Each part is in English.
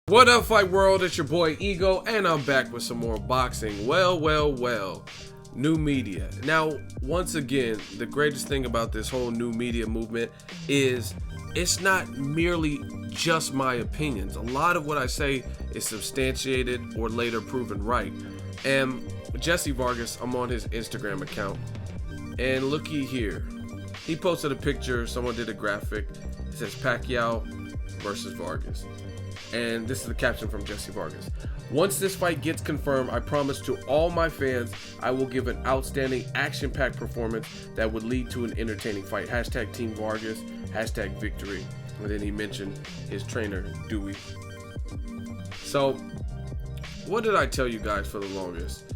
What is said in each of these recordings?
What up, fight world? It's your boy Ego, and I'm back with some more boxing. Well, new media. Now, once again, the greatest thing about this whole new media movement is it's not merely just my opinions. A lot of what I say is substantiated or later proven right. And Jessie Vargas, I'm on his Instagram account, and looky here. He posted a picture, someone did a graphic. It says Pacquiao versus Vargas. And this is the caption from Jessie Vargas. Once this fight gets confirmed, I promise to all my fans I will give an outstanding action-packed performance that would lead to an entertaining fight. Hashtag Team Vargas, hashtag victory. And then he mentioned his trainer, Dewey. So, what did I tell you guys for the longest?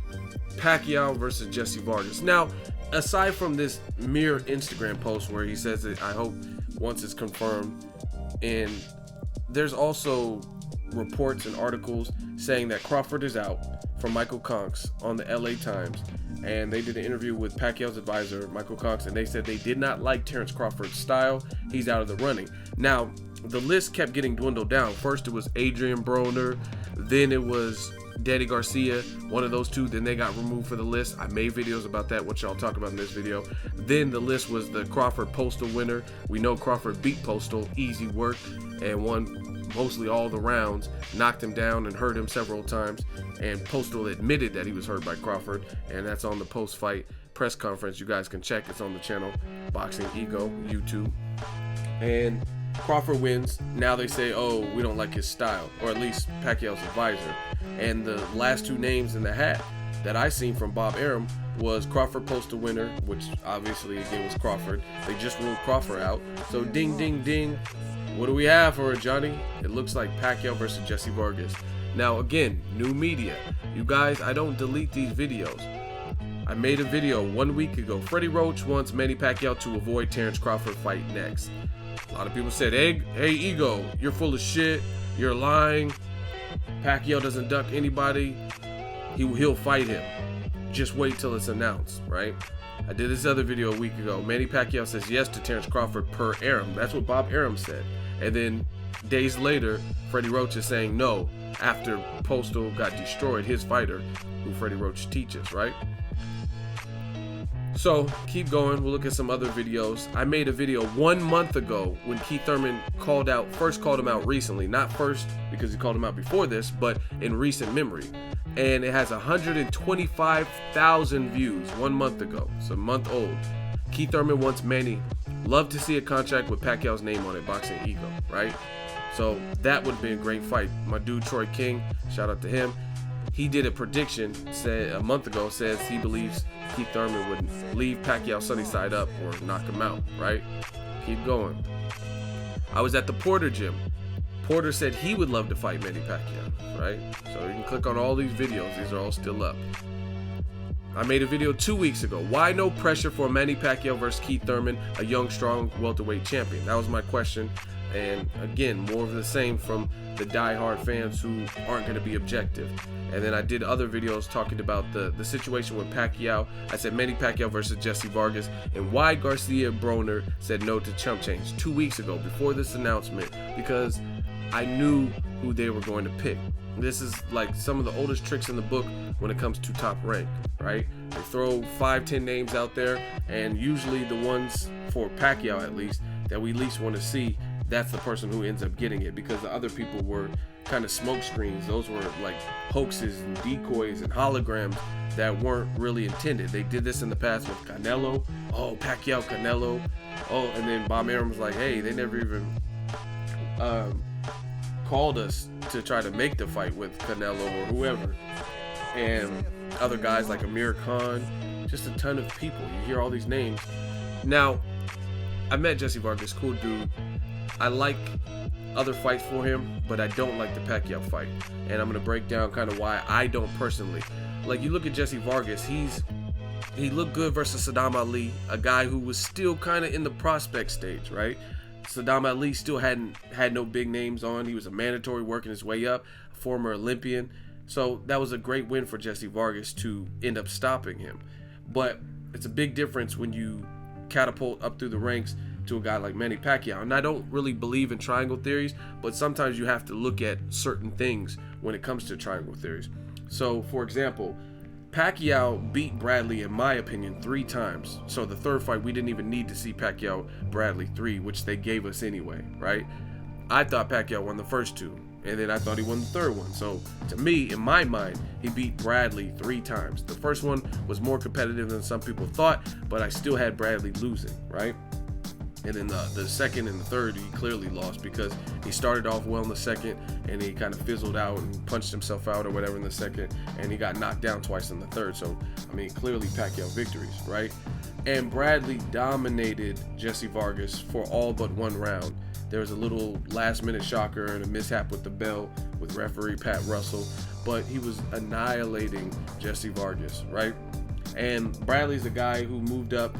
Pacquiao versus Jessie Vargas. Now, aside from this mere Instagram post where he says that I hope once it's confirmed, and there's also reports and articles saying that Crawford is out from Michael Conks on the LA Times, and they did an interview with Pacquiao's advisor, Michael Conks, and they said they did not like Terrence Crawford's style. He's out of the running. Now, the list kept getting dwindled down. First it was Adrian Broner, then it was Danny Garcia, one of those two. Then they got removed for the list. I made videos about that, which I'll talk about in this video. Then the list was the Crawford Postal winner. We know Crawford beat Postal, easy work, and won mostly all the rounds, knocked him down and hurt him several times. And Postal admitted that he was hurt by Crawford, and that's on the post-fight press conference. You guys can check. It's on the channel, Boxing Ego, YouTube. And Crawford wins. Now they say, oh, we don't like his style, or at least Pacquiao's advisor. And the last two names in the hat that I seen from Bob Arum was Crawford Postal winner, which obviously again was Crawford. They just ruled Crawford out. So ding, ding, ding. What do we have for it, Johnny? It looks like Pacquiao versus Jessie Vargas. Now again, new media. You guys, I don't delete these videos. I made a video 1 week ago. Freddie Roach wants Manny Pacquiao to avoid Terrence Crawford fight next. A lot of people said, hey, Ego, you're full of shit. You're lying. Pacquiao doesn't duck anybody. He'll fight him. Just wait till it's announced, right? I did this other video a week ago. Manny Pacquiao says yes to Terrence Crawford per Arum. That's what Bob Arum said. And then days later, Freddie Roach is saying no after Postal got destroyed, his fighter, who Freddie Roach teaches, right? So keep going. We'll look at some other videos. I made a video 1 month ago when Keith Thurman first called him out recently. Not first because he called him out before this, but in recent memory. And it has 125,000 views 1 month ago. It's a month old. Keith Thurman wants Manny. Love to see a contract with Pacquiao's name on it, Boxing Ego, right? So that would have been a great fight. My dude Troy King, shout out to him. He did a prediction, said a month ago, says he believes Keith Thurman would leave Pacquiao sunny side up or knock him out, right? Keep going. I was at the Porter gym. Porter said he would love to fight Manny Pacquiao, right? So you can click on all these videos. These are all still up. I made a video 2 weeks ago. Why no pressure for Manny Pacquiao versus Keith Thurman, a young, strong welterweight champion? That was my question. And again, more of the same from the die-hard fans who aren't going to be objective. And then I did other videos talking about the situation with Pacquiao. I said Manny Pacquiao versus Jessie Vargas, and why Garcia Broner said no to chump change 2 weeks ago before this announcement, because I knew who they were going to pick. This is like some of the oldest tricks in the book when it comes to top rank, right? They throw 5-10 names out there, and usually the ones for Pacquiao at least that we least want to see, that's the person who ends up getting it, because the other people were kind of smoke screens. Those were like hoaxes and decoys and holograms that weren't really intended. They did this in the past with Canelo. Oh, Pacquiao, Canelo. Oh, and then Bob Arum was like, hey, they never even called us to try to make the fight with Canelo or whoever. And other guys like Amir Khan, just a ton of people. You hear all these names. Now, I met Jessie Vargas, cool dude. I like other fights for him, but I don't like the Pacquiao fight. And I'm going to break down kind of why I don't personally. Like, you look at Jessie Vargas, he looked good versus Saddam Ali, a guy who was still kind of in the prospect stage, right? Saddam Ali still had no big names on. He was a mandatory working his way up, a former Olympian. So that was a great win for Jessie Vargas to end up stopping him. But it's a big difference when you catapult up through the ranks to a guy like Manny Pacquiao. And I don't really believe in triangle theories, but sometimes you have to look at certain things when it comes to triangle theories. So, for example, Pacquiao beat Bradley, in my opinion, 3 times. So the third fight, we didn't even need to see Pacquiao-Bradley 3, which they gave us anyway, right? I thought Pacquiao won the first 2, and then I thought he won the third one. So to me, in my mind, he beat Bradley 3 times. The first one was more competitive than some people thought, but I still had Bradley losing, right? And then the second and the third, he clearly lost because he started off well in the second and he kind of fizzled out and punched himself out or whatever in the second, and he got knocked down twice in the third. So, I mean, clearly Pacquiao victories, right? And Bradley dominated Jessie Vargas for all but 1 round. There was a little last-minute shocker and a mishap with the bell with referee Pat Russell, but he was annihilating Jessie Vargas, right? And Bradley's a guy who moved up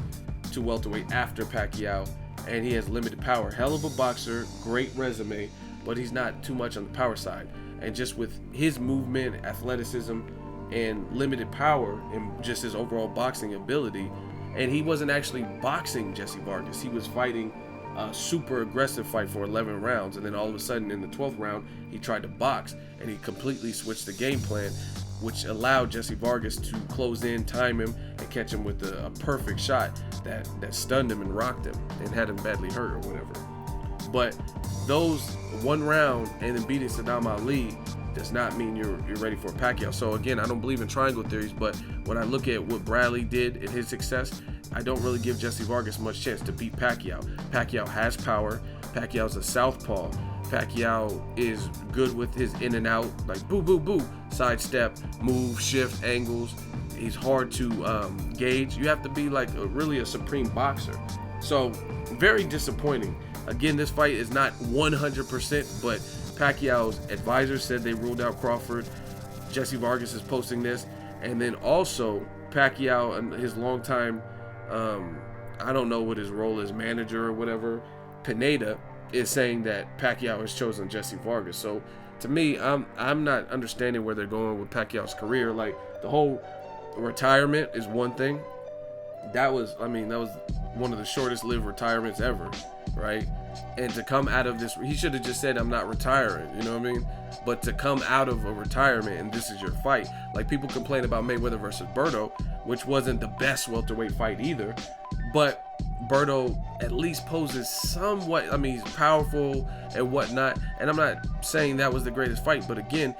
to welterweight after Pacquiao, and he has limited power. Hell of a boxer, great resume, but he's not too much on the power side. And just with his movement, athleticism, and limited power, and just his overall boxing ability, and he wasn't actually boxing Jessie Vargas. He was fighting a super aggressive fight for 11 rounds, and then all of a sudden in the 12th round, he tried to box, and he completely switched the game plan, which allowed Jessie Vargas to close in, time him, and catch him with a perfect shot that stunned him and rocked him and had him badly hurt or whatever. But those 1 round and then beating Saddam Ali does not mean you're ready for Pacquiao. So again, I don't believe in triangle theories, but when I look at what Bradley did in his success, I don't really give Jessie Vargas much chance to beat Pacquiao. Pacquiao has power. Pacquiao's a southpaw. Pacquiao is good with his in and out, like boo, boo, boo, sidestep, move, shift, angles. He's hard to gauge. You have to be like really a supreme boxer. So very disappointing. Again, this fight is not 100%, but Pacquiao's advisors said they ruled out Crawford. Jessie Vargas is posting this. And then also Pacquiao and his longtime, I don't know what his role is, manager or whatever, Pineda, is saying that Pacquiao has chosen Jessie Vargas. So to me, I'm not understanding where they're going with Pacquiao's career. Like, the whole retirement is one thing. That was one of the shortest lived retirements ever, right? And to come out of this, he should have just said, I'm not retiring, you know what I mean? But to come out of a retirement and this is your fight, like people complain about Mayweather versus Berto, which wasn't the best welterweight fight either, but Berto at least poses somewhat, I mean, he's powerful and whatnot, and I'm not saying that was the greatest fight, but again,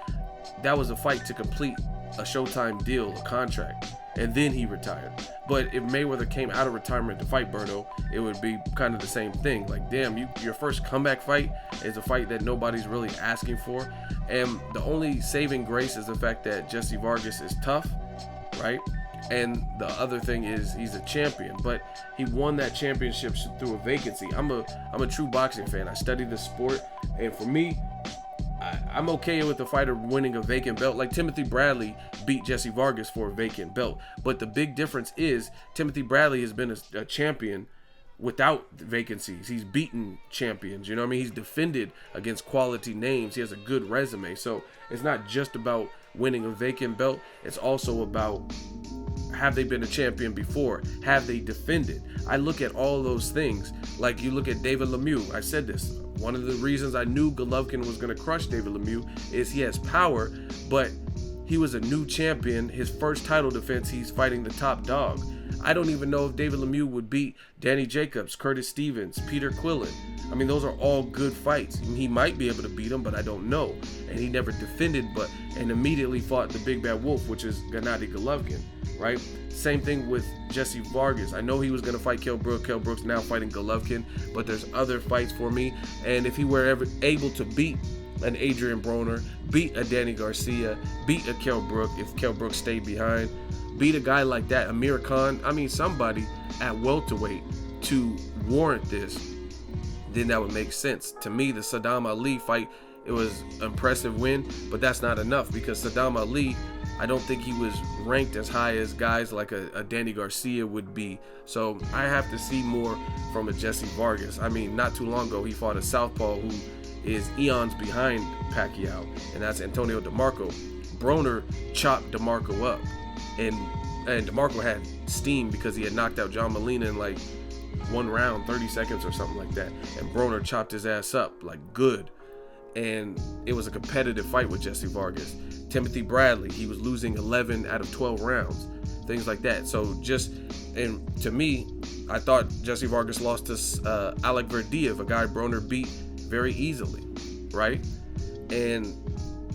that was a fight to complete a Showtime deal, a contract, and then he retired. But if Mayweather came out of retirement to fight Berto, it would be kind of the same thing. Like, damn, your first comeback fight is a fight that nobody's really asking for, and the only saving grace is the fact that Jessie Vargas is tough, right? And the other thing is he's a champion, but he won that championship through a vacancy. I'm a true boxing fan. I study the sport, and for me, I'm okay with the fighter winning a vacant belt. Like Timothy Bradley beat Jessie Vargas for a vacant belt, but the big difference is Timothy Bradley has been a champion without vacancies. He's beaten champions, you know what I mean? He's defended against quality names. He has a good resume. So it's not just about winning a vacant belt. It's also about, have they been a champion before? Have they defended? I look at all those things. Like you look at David Lemieux. I said this. One of the reasons I knew Golovkin was going to crush David Lemieux is he has power, but he was a new champion. His first title defense, he's fighting the top dog. I don't even know if David Lemieux would beat Danny Jacobs, Curtis Stevens, Peter Quillen. I mean, those are all good fights. He might be able to beat him, but I don't know. And he never defended, and immediately fought the big bad wolf, which is Gennady Golovkin, right? Same thing with Jessie Vargas. I know he was going to fight Kell Brook. Kell Brook's now fighting Golovkin, but there's other fights for me. And if he were ever able to beat an Adrian Broner, beat a Danny Garcia, beat a Kell Brook, if Kell Brook stayed behind, beat a guy like that, Amir Khan, I mean somebody at welterweight to warrant this, then that would make sense. To me, the Saddam Ali fight, it was an impressive win, but that's not enough because Saddam Ali, I don't think he was ranked as high as guys like a Danny Garcia would be. So I have to see more from a Jessie Vargas. I mean, not too long ago, he fought a southpaw who is eons behind Pacquiao, and that's Antonio DeMarco. Broner chopped DeMarco up, and DeMarco had steam because he had knocked out John Molina in like one round, 30 seconds or something like that. And Broner chopped his ass up like good. And it was a competitive fight with Jessie Vargas. Timothy Bradley, he was losing 11 out of 12 rounds, things like that. So and to me, I thought Jessie Vargas lost to Alec Verdiev, a guy Broner beat very easily, right? And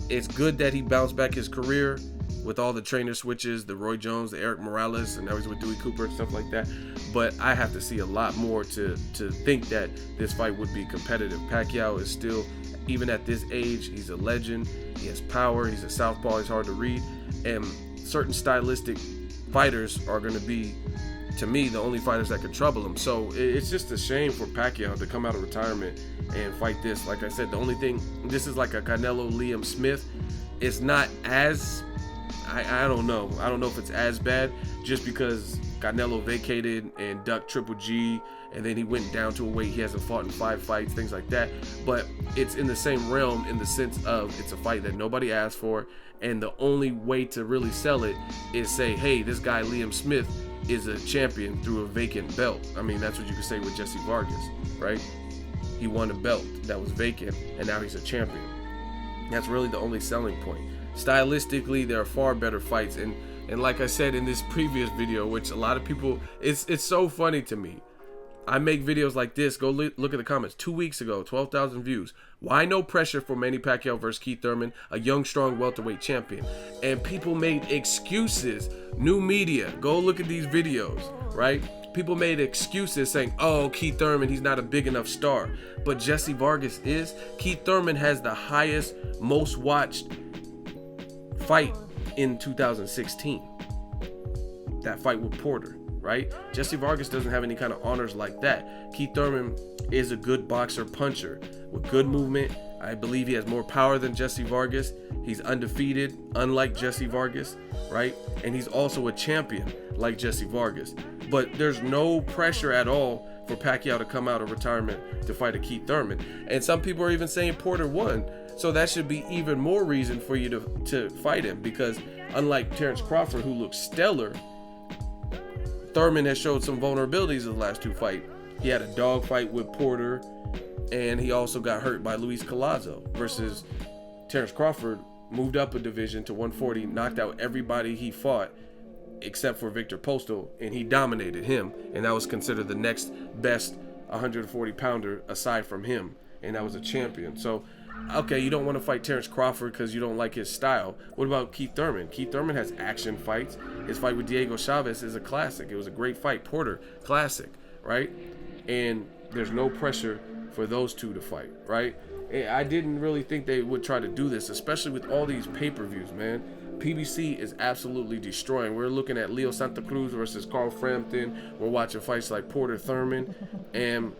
it's good that he bounced back his career with all the trainer switches, the Roy Jones, the Eric Morales, and now he's with Dewey Cooper and stuff like that. But I have to see a lot more to think that this fight would be competitive. Pacquiao is still, even at this age, he's a legend. He has power. He's a southpaw. He's hard to read. And certain stylistic fighters are going to be, to me, the only fighters that could trouble him. So it's just a shame for Pacquiao to come out of retirement and fight this. Like I said, the only thing, this is like a Canelo Liam Smith. It's not as, I don't know. I don't know if it's as bad, just because Canelo vacated and ducked Triple G, and then he went down to a weight he hasn't fought in 5 fights, things like that. But it's in the same realm in the sense of it's a fight that nobody asked for, and the only way to really sell it is say, hey, this guy Liam Smith is a champion through a vacant belt. I mean, that's what you could say with Jessie Vargas, right? He won a belt that was vacant, and now he's a champion. That's really the only selling point. Stylistically, there are far better fights, and like I said in this previous video, which a lot of people, it's so funny to me. I make videos like this. Go look at the comments. 2 weeks ago, 12,000 views. Why no pressure for Manny Pacquiao versus Keith Thurman, a young, strong welterweight champion? And people made excuses. New media, go look at these videos, right? People made excuses saying, oh, Keith Thurman, he's not a big enough star. But Jessie Vargas is. Keith Thurman has the highest, most watched fight in 2016. That fight with Porter, right? Jessie Vargas doesn't have any kind of honors like that. Keith Thurman is a good boxer puncher with good movement. I believe he has more power than Jessie Vargas. He's undefeated, unlike Jessie Vargas, right? And he's also a champion like Jessie Vargas. But there's no pressure at all for Pacquiao to come out of retirement to fight a Keith Thurman. And some people are even saying Porter won. So that should be even more reason for you to fight him, because unlike Terrence Crawford, who looks stellar, Thurman has showed some vulnerabilities in the last 2 fights. He had a dog fight with Porter, and he also got hurt by Luis Collazo, versus Terrence Crawford moved up a division to 140, knocked out everybody he fought except for Victor Postal, and he dominated him, and that was considered the next best 140 pounder aside from him, and that was a champion. So okay, you don't want to fight Terrence Crawford because you don't like his style. What about Keith Thurman? Keith Thurman has action fights. His fight with Diego Chavez is a classic. It was a great fight. Porter, classic, right? And there's no pressure for those two to fight, right? I didn't really think they would try to do this, especially with all these pay-per-views, man. PBC is absolutely destroying. We're looking at Leo Santa Cruz versus Carl Frampton. We're watching fights like Porter Thurman, and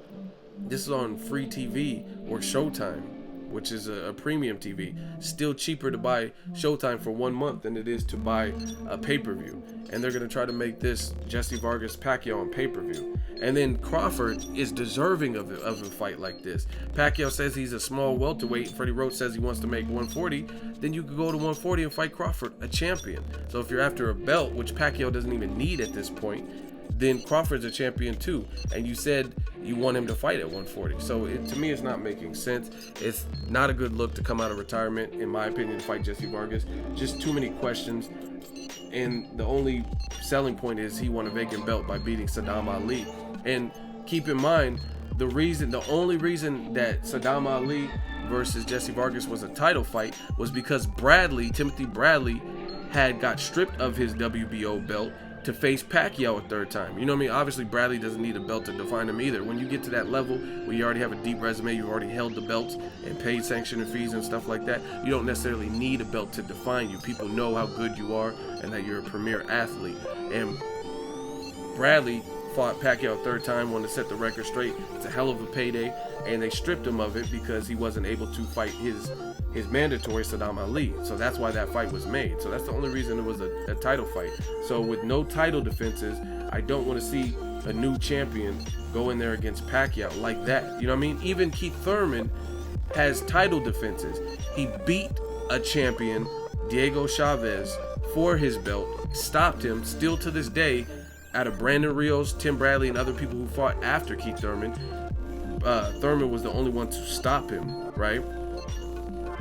this is on free TV or Showtime, which is a premium TV. Still cheaper to buy Showtime for 1 month than it is to buy a pay-per-view. And they're going to try to make this Jessie Vargas Pacquiao on pay-per-view. And then Crawford is deserving of a fight like this. Pacquiao says he's a small welterweight. Freddie Roach says he wants to make 140. Then you could go to 140 and fight Crawford, a champion. So if you're after a belt, which Pacquiao doesn't even need at this point, then Crawford's a champion too. And you said you want him to fight at 140. So to me, it's not making sense. It's not a good look to come out of retirement, in my opinion, to fight Jessie Vargas. Just too many questions. And the only selling point is he won a vacant belt by beating Saddam Ali. And keep in mind, the only reason that Saddam Ali versus Jessie Vargas was a title fight was because Timothy Bradley had got stripped of his WBO belt to face Pacquiao a third time. You know what I mean? Obviously, Bradley doesn't need a belt to define him either. When you get to that level where you already have a deep resume, you've already held the belts and paid sanctioning fees and stuff like that, you don't necessarily need a belt to define you. People know how good you are and that you're a premier athlete. And Bradley fought Pacquiao a third time, wanted to set the record straight. It's a hell of a payday, and they stripped him of it because he wasn't able to fight his mandatory Saddam Ali. So that's why that fight was made. So that's the only reason it was a title fight. So with no title defenses, I don't want to see a new champion go in there against Pacquiao like that. You know what I mean? Even Keith Thurman has title defenses. He beat a champion, Diego Chavez, for his belt, stopped him, still to this day, out of Brandon Rios, Tim Bradley, and other people who fought after Keith Thurman, Thurman was the only one to stop him, right?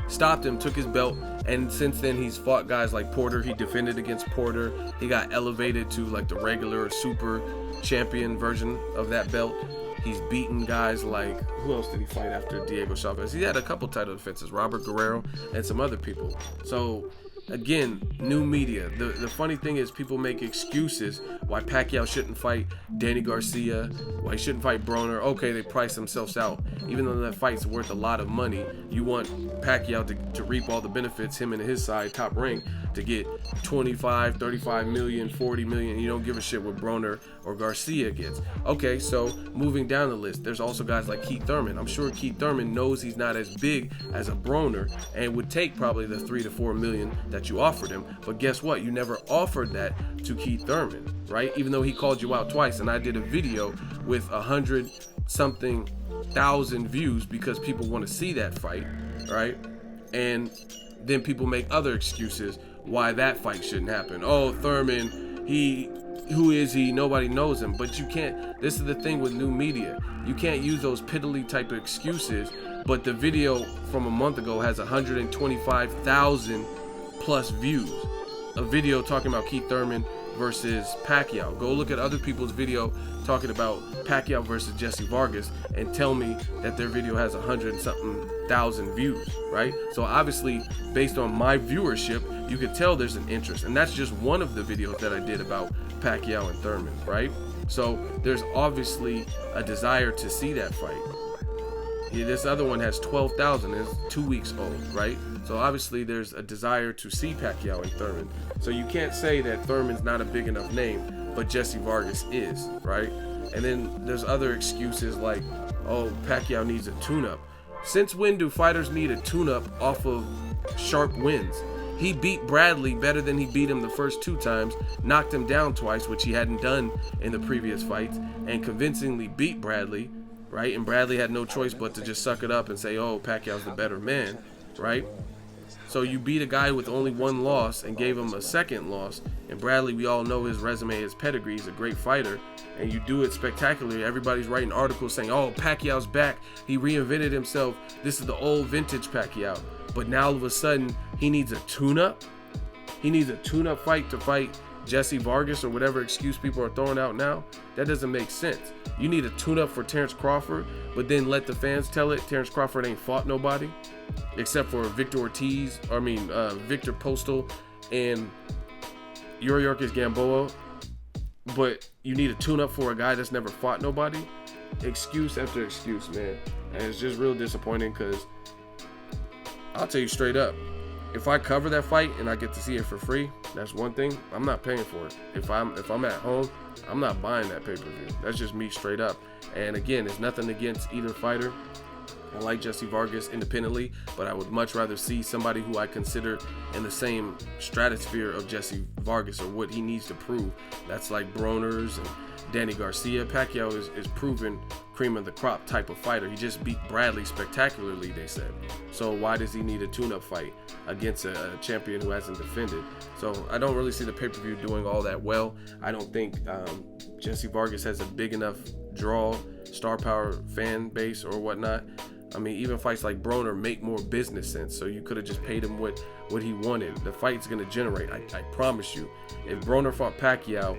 Stopped him, took his belt, and since then he's fought guys like Porter. He defended against Porter. He got elevated to like the regular or super champion version of that belt. He's beaten guys like, who else did he fight after Diego Chavez? He had a couple title defenses, Robert Guerrero and some other people. So again, new media. The funny thing is people make excuses why Pacquiao shouldn't fight Danny Garcia, why he shouldn't fight Broner. Okay, they price themselves out. Even though that fight's worth a lot of money, you want Pacquiao to reap all the benefits, him and his side, top rank, to get 25, 35 million, 40 million. You don't give a shit what Broner or Garcia gets. Okay, so moving down the list, there's also guys like Keith Thurman. I'm sure Keith Thurman knows he's not as big as a Broner and would take probably the 3 to 4 million that you offered him. But guess what? You never offered that to Keith Thurman, right? Even though he called you out twice, and I did a video with 100-something thousand views because people want to see that fight, right? And then people make other excuses why that fight shouldn't happen. Oh, Thurman, who is he? Nobody knows him. But you can't, this is the thing with new media. You can't use those piddly type of excuses, but the video from a month ago has 125,000 plus views. A video talking about Keith Thurman versus Pacquiao. Go look at other people's video talking about Pacquiao versus Jessie Vargas and tell me that their video has 100-something thousand views, right? So obviously, based on my viewership, you could tell there's an interest. And that's just one of the videos that I did about Pacquiao and Thurman, right? So there's obviously a desire to see that fight. Yeah, this other one has 12,000, it's 2 weeks old, right? So obviously there's a desire to see Pacquiao and Thurman. So you can't say that Thurman's not a big enough name, but Jessie Vargas is, right? And then there's other excuses like, oh, Pacquiao needs a tune-up. Since when do fighters need a tune-up off of sharp wins? He beat Bradley better than he beat him the first 2 times, knocked him down twice, which he hadn't done in the previous fights, and convincingly beat Bradley, right? And Bradley had no choice but to just suck it up and say, oh, Pacquiao's the better man, right? So you beat a guy with only 1 loss and gave him a second loss. And Bradley, we all know his resume, his pedigree, he's a great fighter. And you do it spectacularly. Everybody's writing articles saying, oh, Pacquiao's back. He reinvented himself. This is the old vintage Pacquiao. But now all of a sudden, he needs a tune-up. He needs a tune-up fight to fight Jessie Vargas or whatever excuse people are throwing out now. That doesn't make sense. You need a tune-up for Terrence Crawford, but then let the fans tell it. Terrence Crawford ain't fought nobody except for Victor Postal and Yuriorkis Gamboa. But you need a tune-up for a guy that's never fought nobody. Excuse after excuse, man. And it's just real disappointing because I'll tell you straight up, if I cover that fight and I get to see it for free, that's one thing. I'm not paying for it. If I'm at home, I'm not buying that pay-per-view. That's just me straight up. And again, it's nothing against either fighter. I like Jessie Vargas independently, but I would much rather see somebody who I consider in the same stratosphere of Jessie Vargas or what he needs to prove. That's like Broner's and Danny Garcia. Pacquiao is proven cream of the crop type of fighter. He just beat Bradley spectacularly, they said. So why does he need a tune-up fight against a champion who hasn't defended? So I don't really see the pay-per-view doing all that well. I don't think Jessie Vargas has a big enough draw, star power fan base or whatnot. I mean, even fights like Broner make more business sense. So you could have just paid him what he wanted. The fight's going to generate. I promise you. If Broner fought Pacquiao,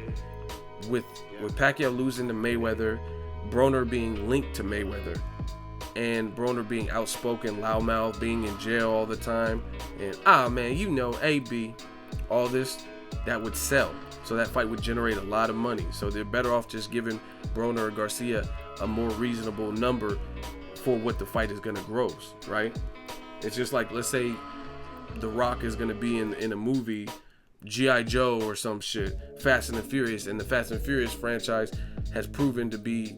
with Pacquiao losing to Mayweather, Broner being linked to Mayweather, and Broner being outspoken, loudmouth, being in jail all the time, and man, you know, AB, all this, that would sell. So that fight would generate a lot of money. So they're better off just giving Broner or Garcia a more reasonable number for what the fight is going to gross, right? It's just like, let's say The Rock is going to be in a movie, G.I. Joe or some shit, Fast and the Furious, and the Fast and Furious franchise has proven to be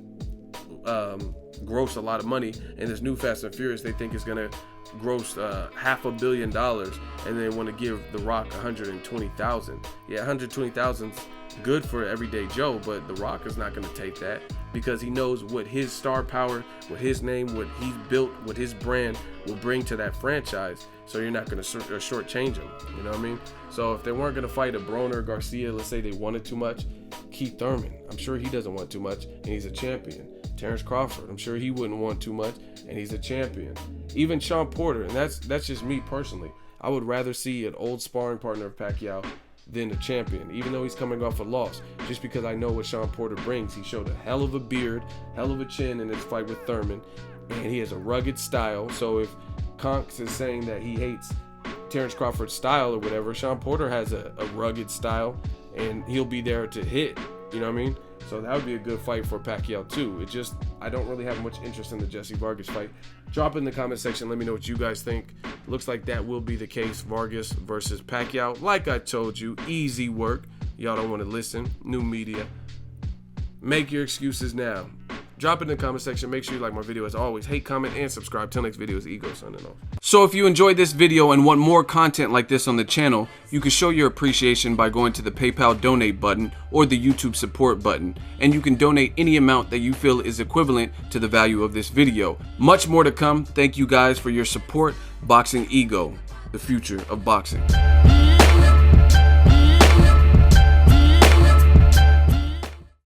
gross a lot of money, and this new Fast and Furious they think is going to gross $500 million, and they want to give The Rock 120,000. Yeah, 120,000 is good for everyday Joe, but The Rock is not going to take that because he knows what his star power, what his name, what he's built, what his brand will bring to that franchise. So you're not going to shortchange him. You know what I mean? So if they weren't going to fight a Broner Garcia, let's say they wanted too much, Keith Thurman, I'm sure he doesn't want too much, and he's a champion. Terrence Crawford, I'm sure he wouldn't want too much, and he's a champion. Even Sean Porter, and that's just me personally. I would rather see an old sparring partner of Pacquiao than a champion, even though he's coming off a loss, just because I know what Sean Porter brings. He showed a hell of a beard, hell of a chin in his fight with Thurman, and he has a rugged style. So if Conks is saying that he hates Terrence Crawford's style or whatever, Sean Porter has a rugged style, and he'll be there to hit, you know what I mean? So that would be a good fight for Pacquiao too. It just, I don't really have much interest in the Jessie Vargas fight. Drop it in the comment section, let me know what you guys think. Looks like that will be the case, Vargas versus Pacquiao. Like I told you, easy work. Y'all don't want to listen, new media. Make your excuses now. Drop it in the comment section. Make sure you like my video as always. Hate, comment, and subscribe. Till next video is Ego signing off. So if you enjoyed this video and want more content like this on the channel, you can show your appreciation by going to the PayPal donate button or the YouTube support button. And you can donate any amount that you feel is equivalent to the value of this video. Much more to come. Thank you guys for your support. Boxing Ego, the future of boxing.